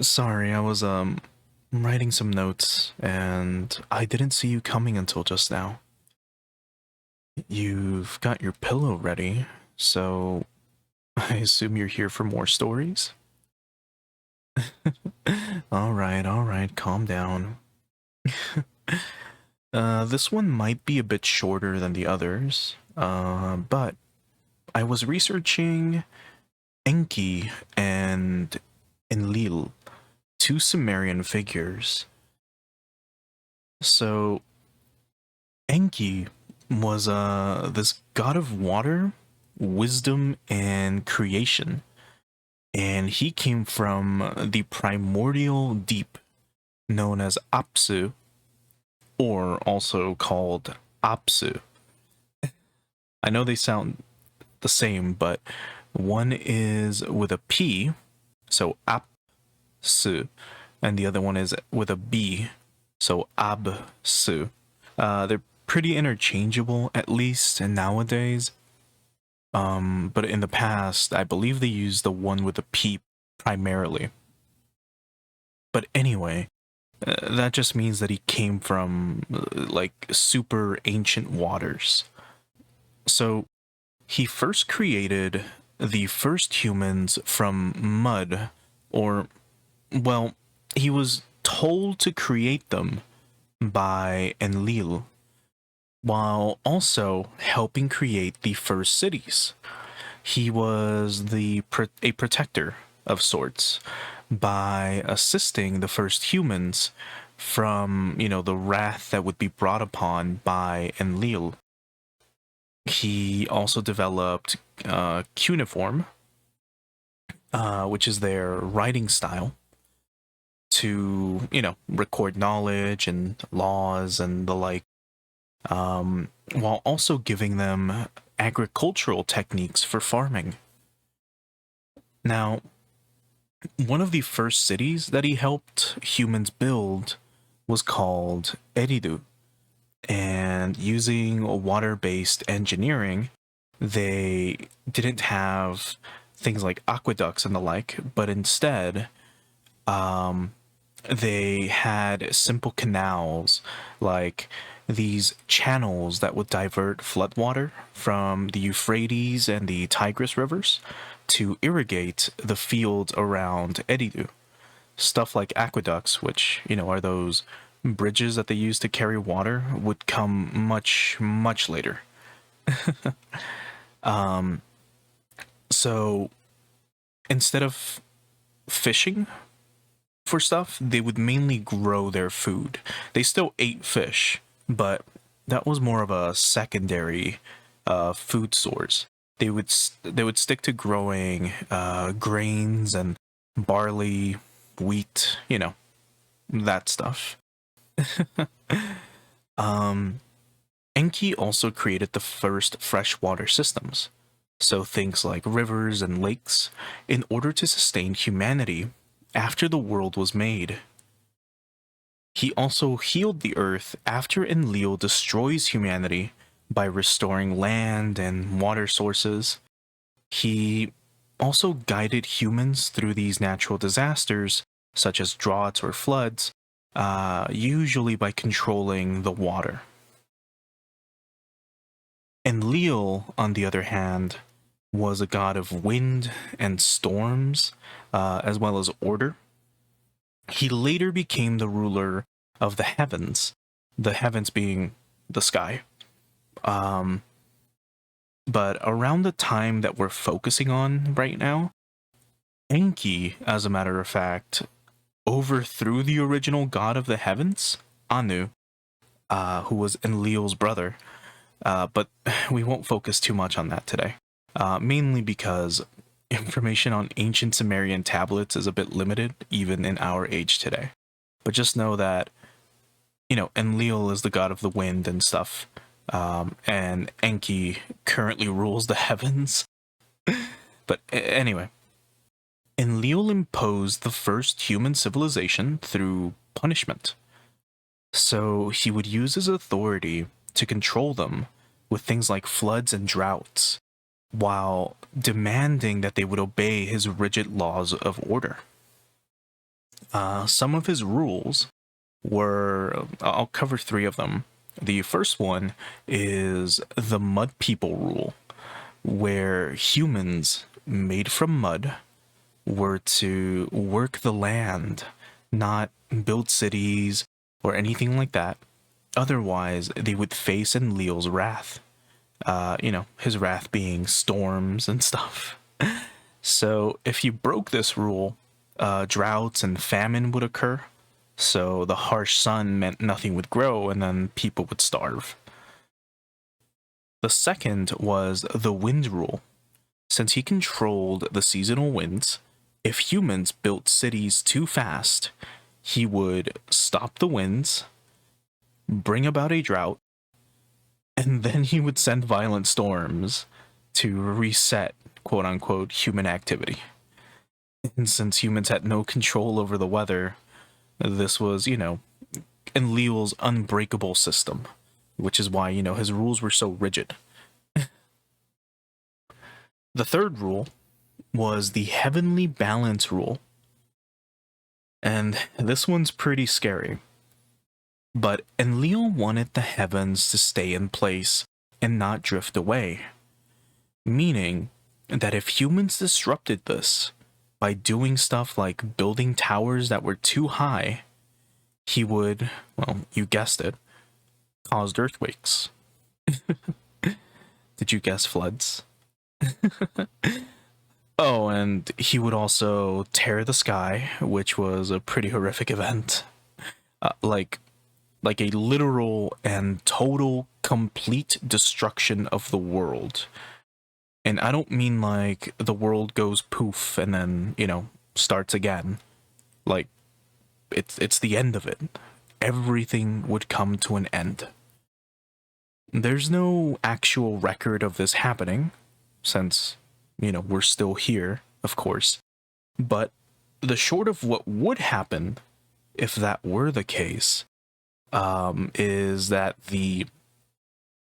Sorry, I was writing some notes and I didn't see you coming until just now. You've got your pillow ready, so I assume you're here for more stories? All right, calm down. This one might be a bit shorter than the others, but I was researching Enki and Enlil, two Sumerian figures. So, Enki was this god of water, wisdom, and creation, and he came from the primordial deep known as Apsu, or also called Apsu. I know they sound the same, but one is with a P, so Apsu, and the other one is with a B, so Absu. They're pretty interchangeable, at least nowadays. But in the past, I believe they used the one with the P primarily. But anyway, that just means that he came from like super ancient waters. So he first created the first humans from mud, or, well, he was told to create them by Enlil, while also helping create the first cities. He was a protector of sorts by assisting the first humans from, the wrath that would be brought upon by Enlil. He also developed cuneiform, which is their writing style, to, record knowledge and laws and the like, while also giving them agricultural techniques for farming. Now, one of the first cities that he helped humans build was called Eridu, and using water-based engineering, they didn't have things like aqueducts and the like, but instead, they had simple canals, like these channels that would divert floodwater from the Euphrates and the Tigris rivers to irrigate the fields around Eridu. Stuff like aqueducts, which, are those bridges that they use to carry water, would come much, much later. So instead of fishing for stuff, they would mainly grow their food. They still ate fish, but that was more of a secondary food source. They would stick to growing grains and barley, wheat, that stuff. Enki also created the first freshwater systems, so things like rivers and lakes, in order to sustain humanity after the world was made. He also healed the earth after Enlil destroys humanity by restoring land and water sources. He also guided humans through these natural disasters, such as droughts or floods, usually by controlling the water. Enlil, on the other hand, was a god of wind and storms, as well as order. He later became the ruler of the heavens being the sky. But around the time that we're focusing on right now, Enki, as a matter of fact, overthrew the original god of the heavens, Anu, who was Enlil's brother. But we won't focus too much on that today, mainly because information on ancient Sumerian tablets is a bit limited, even in our age today. But just know that, Enlil is the god of the wind and stuff, and Enki currently rules the heavens. But anyway, Enlil imposed the first human civilization through punishment. So he would use his authority to control them with things like floods and droughts. while demanding that they would obey his rigid laws of order. Some of his rules were, I'll cover three of them. The first one is the Mud People rule, where humans made from mud were to work the land, not build cities or anything like that. Otherwise, they would face Enlil's wrath. His wrath being storms and stuff. So if you broke this rule, droughts and famine would occur. So the harsh sun meant nothing would grow and then people would starve. The second was the wind rule. Since he controlled the seasonal winds, if humans built cities too fast, he would stop the winds, bring about a drought, and then he would send violent storms to reset, quote unquote, human activity. And since humans had no control over the weather, this was, Enlil's unbreakable system, which is why, his rules were so rigid. The third rule was the heavenly balance rule. And this one's pretty scary. But Enlil wanted the heavens to stay in place and not drift away. Meaning that if humans disrupted this by doing stuff like building towers that were too high, he would, well, you guessed it, cause earthquakes. Did you guess floods? Oh, and he would also tear the sky, which was a pretty horrific event. Like a literal and total complete destruction of the world. And I don't mean like the world goes poof and then, starts again. Like, it's the end of it. Everything would come to an end. There's no actual record of this happening, since, we're still here, of course. But the short of what would happen, if that were the case, is that the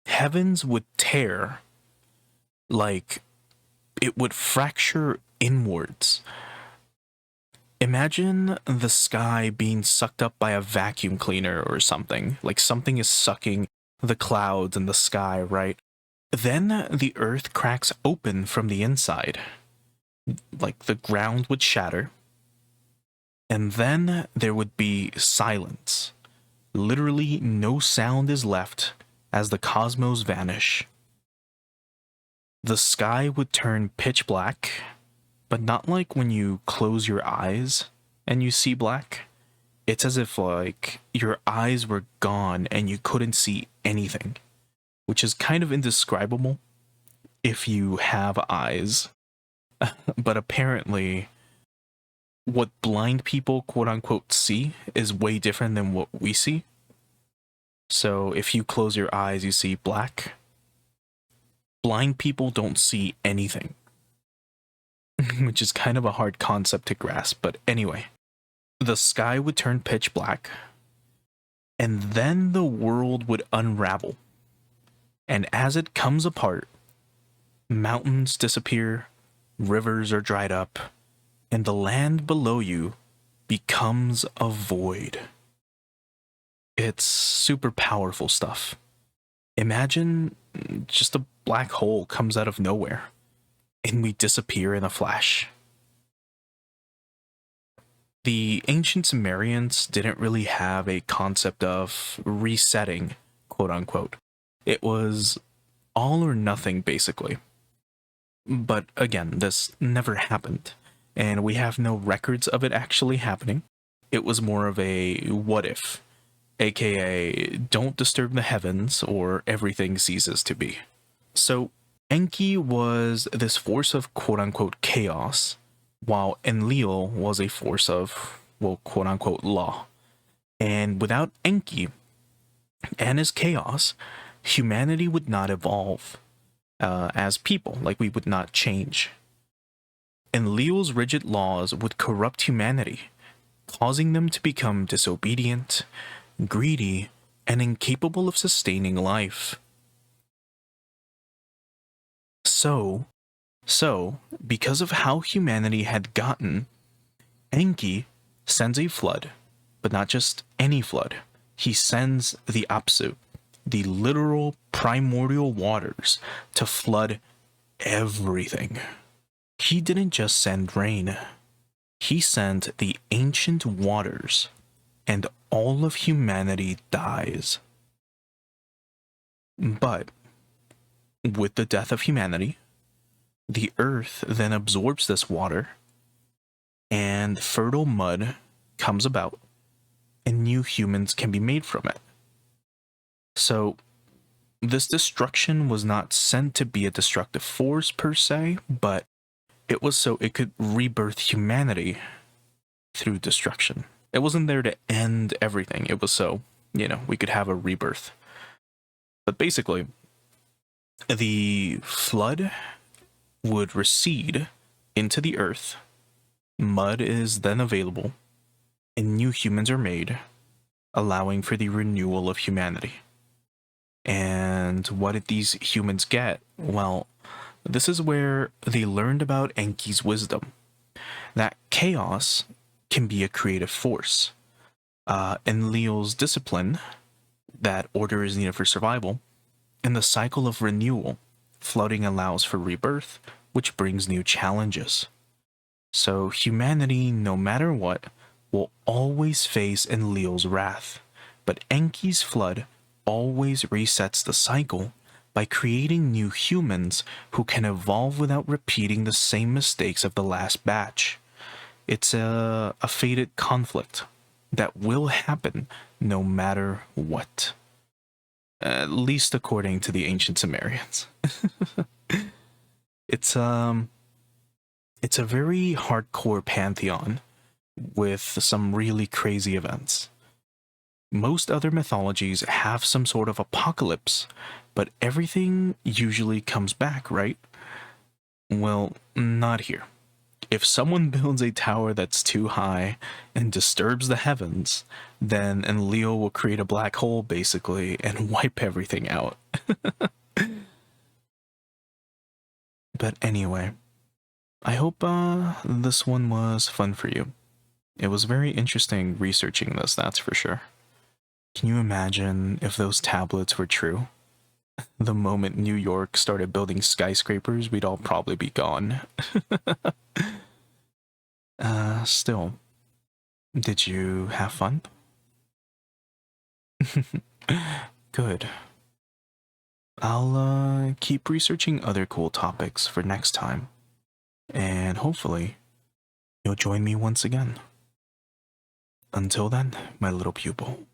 heavens would tear, like it would fracture inwards. Imagine the sky being sucked up by a vacuum cleaner or something, like something is sucking the clouds and the sky, right? Then the earth cracks open from the inside, like the ground would shatter, and then there would be silence. Literally no sound is left as the cosmos vanish. The sky would turn pitch black, but not like when you close your eyes and you see black. It's as if like your eyes were gone and you couldn't see anything, which is kind of indescribable if you have eyes. But apparently what blind people quote unquote see is way different than what we see. So if you close your eyes, you see black. Blind people don't see anything, which is kind of a hard concept to grasp. But anyway, the sky would turn pitch black, and then the world would unravel. And as it comes apart, mountains disappear, rivers are dried up, and the land below you becomes a void. It's super powerful stuff. Imagine just a black hole comes out of nowhere, and we disappear in a flash. The ancient Sumerians didn't really have a concept of resetting, quote unquote. It was all or nothing, basically. But again, this never happened, and we have no records of it actually happening. It was more of a what if, aka don't disturb the heavens or everything ceases to be. So Enki was this force of quote-unquote chaos, while Enlil was a force of, well, quote-unquote law. And without Enki and his chaos, humanity would not evolve as people, like we would not change. Enlil's rigid laws would corrupt humanity, causing them to become disobedient, greedy, and incapable of sustaining life. So, So, because of how humanity had gotten, Enki sends a flood, but not just any flood. He sends the Apsu, the literal primordial waters, to flood everything. He didn't just send rain, he sent the ancient waters, and all of humanity dies. But with the death of humanity, the earth then absorbs this water, and fertile mud comes about, and new humans can be made from it. So, this destruction was not sent to be a destructive force per se, but it was so it could rebirth humanity through destruction. It wasn't there to end everything, it was so, we could have a rebirth. But basically, the flood would recede into the earth, mud is then available, and new humans are made, allowing for the renewal of humanity. And what did these humans get? Well, this is where they learned about Enki's wisdom. That chaos can be a creative force. Enlil's discipline, that order is needed for survival, and the cycle of renewal. Flooding allows for rebirth, which brings new challenges. So humanity, no matter what, will always face Enlil's wrath. But Enki's flood always resets the cycle by creating new humans who can evolve without repeating the same mistakes of the last batch. It's a fated conflict that will happen no matter what. At least according to the ancient Sumerians. It's a very hardcore pantheon with some really crazy events. Most other mythologies have some sort of apocalypse, but everything usually comes back, right? Well, not here. If someone builds a tower that's too high and disturbs the heavens, then Enlil will create a black hole, basically, and wipe everything out. But anyway, I hope this one was fun for you. It was very interesting researching this, that's for sure. Can you imagine if those tablets were true? The moment New York started building skyscrapers, we'd all probably be gone. Still, did you have fun? Good. I'll keep researching other cool topics for next time, and hopefully you'll join me once again. Until then, my little pupil.